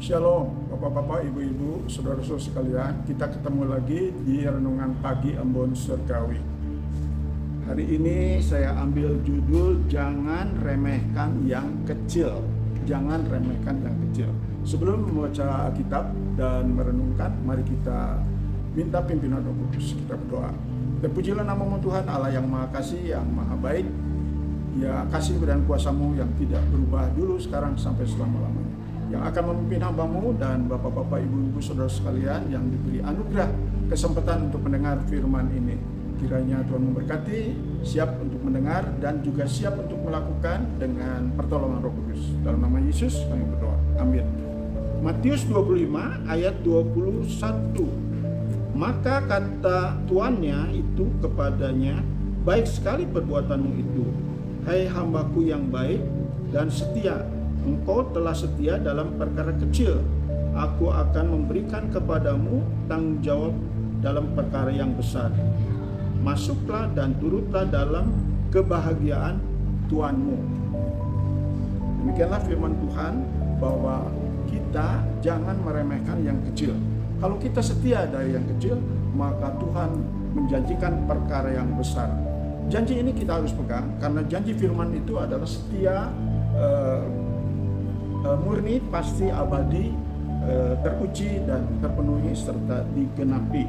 Shalom Bapak-bapak, Ibu-ibu, saudara-saudara sekalian. Kita ketemu lagi di Renungan Pagi Embun Surgawi. Hari ini saya ambil judul Jangan Remehkan Yang Kecil. Jangan remehkan yang kecil. Sebelum membaca Alkitab dan merenungkan, mari kita minta pimpinan Roh Kudus. Kita berdoa. Terpujilah nama Tuhan Allah yang Maha Kasih, yang Maha Baik. Ya, kasih dan kuasa-Mu yang tidak berubah dulu, sekarang, sampai selama-lamanya, yang akan memimpin hamba-Mu dan Bapak-bapak, Ibu-ibu, saudara sekalian yang diberi anugerah kesempatan untuk mendengar firman ini. Kiranya Tuhan memberkati, siap untuk mendengar dan juga siap untuk melakukan dengan pertolongan Roh Kudus. Dalam nama Yesus kami berdoa. Amin. Matius 25 ayat 21. Maka kata tuannya itu kepadanya, baik sekali perbuatanmu itu, hai hambaku yang baik dan setia. Engkau telah setia dalam perkara kecil, aku akan memberikan kepadamu tanggung jawab dalam perkara yang besar. Masuklah dan turutlah dalam kebahagiaan Tuhanmu. Demikianlah firman Tuhan, bahwa kita jangan meremehkan yang kecil. Kalau kita setia dari yang kecil, maka Tuhan menjanjikan perkara yang besar. Janji ini kita harus pegang, karena janji firman itu adalah setia, murni, pasti, abadi, teruji dan terpenuhi serta digenapi.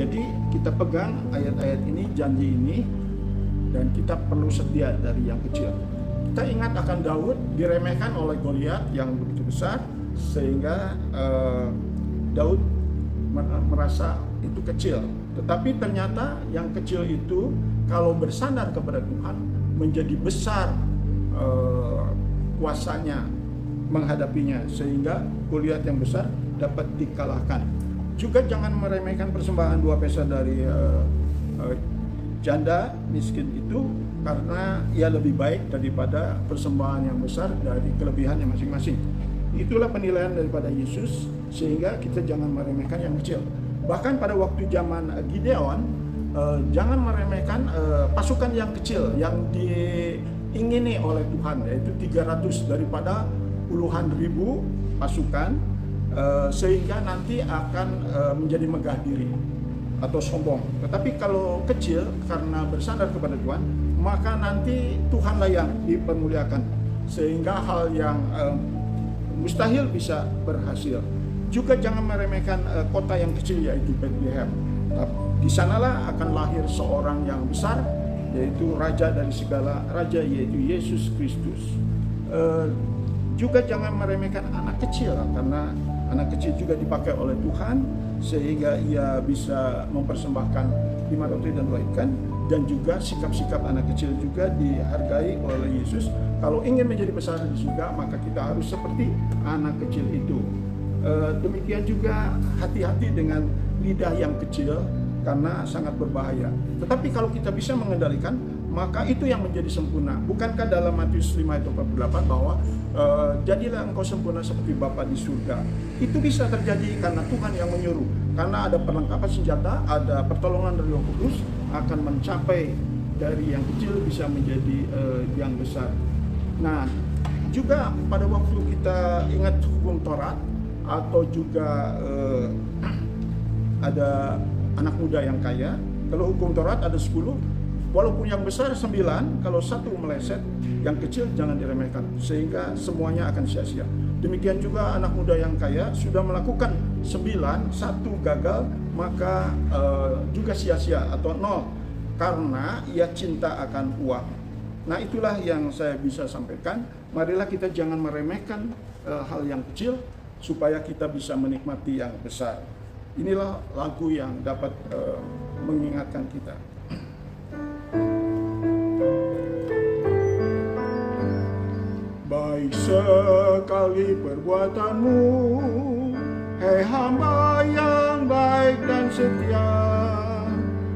Jadi kita pegang ayat-ayat ini, janji ini, dan kita perlu setia dari yang kecil. Kita ingat akan Daud diremehkan oleh Goliat yang begitu besar, sehingga Daud merasa itu kecil. Tetapi ternyata yang kecil itu kalau bersandar kepada Tuhan menjadi besar kuasanya menghadapinya, sehingga Goliat yang besar dapat dikalahkan. Juga jangan meremehkan persembahan 2 peser dari janda miskin itu, karena ia lebih baik daripada persembahan yang besar dari kelebihannya masing-masing. Itulah penilaian daripada Yesus, sehingga kita jangan meremehkan yang kecil. Bahkan pada waktu zaman Gideon, jangan meremehkan pasukan yang kecil yang diingini oleh Tuhan, yaitu 300 daripada puluhan ribu pasukan, sehingga nanti akan menjadi megah diri atau sombong. Tetapi kalau kecil karena bersandar kepada Tuhan, maka nanti Tuhanlah yang dipermuliakan, sehingga hal yang mustahil bisa berhasil. Juga jangan meremehkan kota yang kecil, yaitu Bethlehem. Di sanalah akan lahir seorang yang besar, yaitu raja dari segala raja, yaitu Yesus Kristus. Juga jangan meremehkan anak kecil, karena anak kecil juga dipakai oleh Tuhan, sehingga ia bisa mempersembahkan 5 roti dan 2 ikan. Dan juga sikap-sikap anak kecil juga dihargai oleh Yesus. Kalau ingin menjadi besar di surga, maka kita harus seperti anak kecil itu. Demikian juga hati-hati dengan lidah yang kecil, karena sangat berbahaya. Tetapi kalau kita bisa mengendalikan, maka itu yang menjadi sempurna. Bukankah dalam Matius 5 ayat 48 bahwa jadilah engkau sempurna seperti Bapa di surga. Itu bisa terjadi karena Tuhan yang menyuruh. Karena ada perlengkapan senjata, ada pertolongan dari Roh Kudus, akan mencapai dari yang kecil bisa menjadi yang besar. Nah, juga pada waktu kita ingat hukum Taurat, atau juga ada anak muda yang kaya. Kalau hukum Taurat ada 10, walaupun yang besar 9, kalau satu meleset, yang kecil jangan diremehkan, sehingga semuanya akan sia-sia. Demikian juga anak muda yang kaya sudah melakukan 9, satu gagal, maka juga sia-sia atau 0, karena ia cinta akan uang. Nah, itulah yang saya bisa sampaikan. Marilah kita jangan meremehkan hal yang kecil, supaya kita bisa menikmati yang besar. Inilah lagu yang dapat mengingatkan kita. Baik sekali perbuatanmu, hai hamba yang baik dan setia.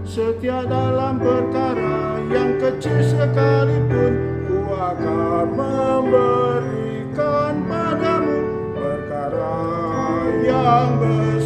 Setia dalam perkara yang kecil sekalipun, ku akan memberikan padamu perkara yang besar.